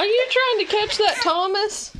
Are you trying to catch that Thomas?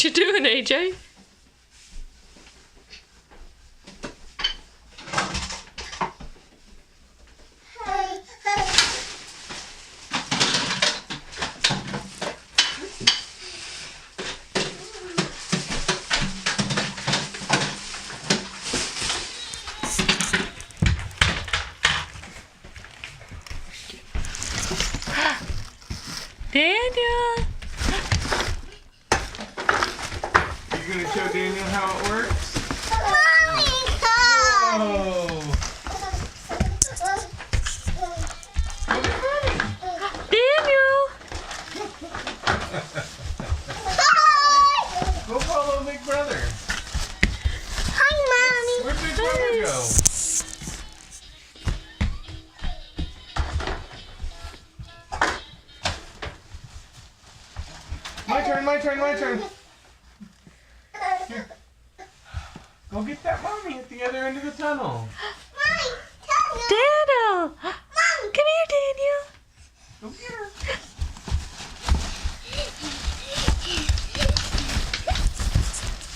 What you doing, AJ? Daniel! You gonna show Daniel how it works? Mommy, come! Oh! Daniel! Hi! Go follow Big Brother. Hi, Mommy. Where'd Big Brother go? My turn. Here. Go get that mommy at the other end of the tunnel. Mommy, come now. Daniel! Mommy. Come here, Daniel! Go get her.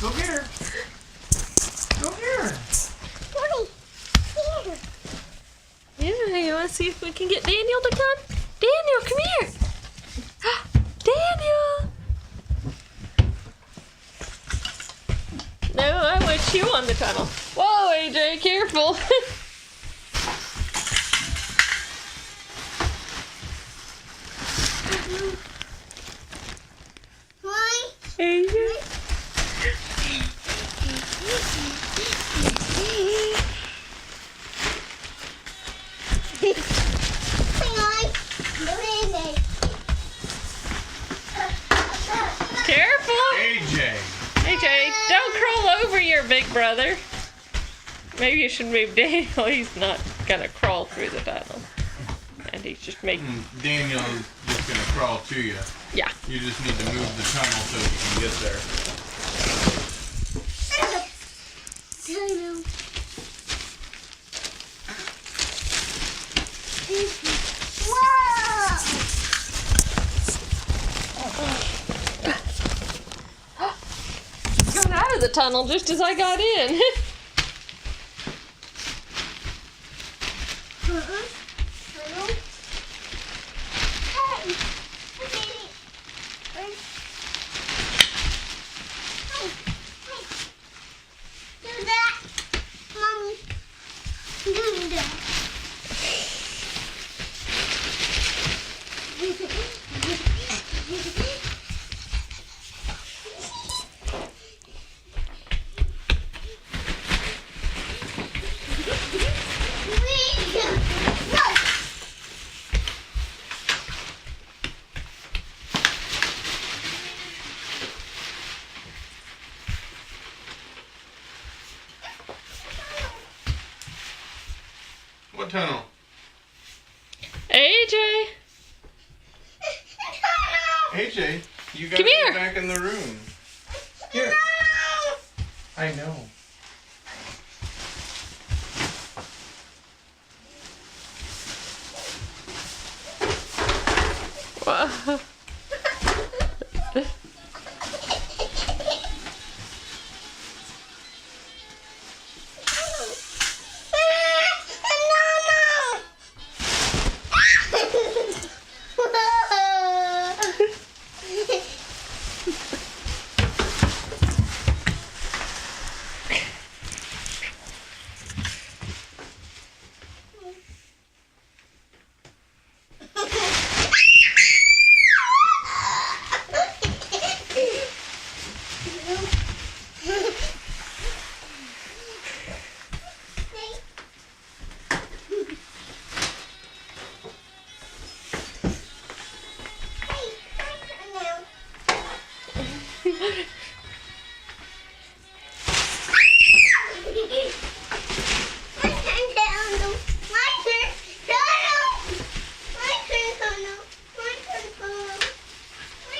Go get her. Go get her. Mommy, here. Yeah, you want to see if we can get Daniel to come? Daniel, come here! Daniel! No, I want you on the tunnel. Whoa, AJ, careful! Mommy. AJ? Careful! AJ. AJ, don't crawl over your big brother. Maybe you should move Daniel. He's not gonna crawl through the tunnel. And he's just making... Daniel's just gonna crawl to you. Yeah. You just need to move the tunnel so you can get there. Got out of the tunnel just as I got in. Do that, Mommy. Do that. What tunnel? AJ! AJ, you gotta Come here. get back in the room. Here. I know. Wow.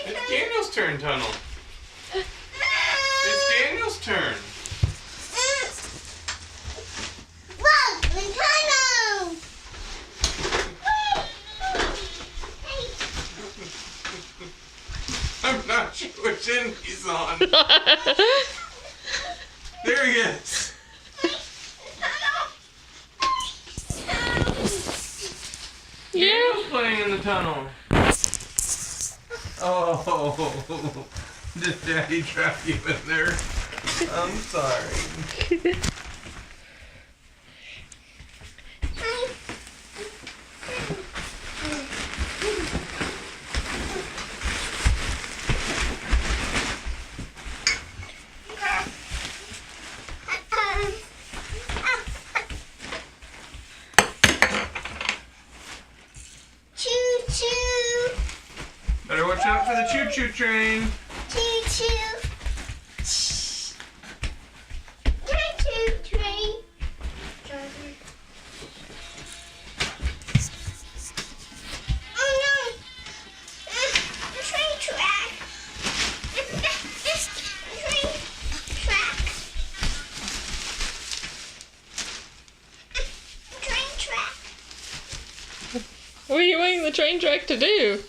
It's Daniel's turn tunnel. on. There he is. Yeah. Who's playing in the tunnel? Oh, did Daddy trap you in there? I'm sorry. Choo-choo. Better watch out for the choo-choo train. Choo-choo. Choo-choo train. Oh no! The train track. The train track. The train track. What are you waiting the train track to do?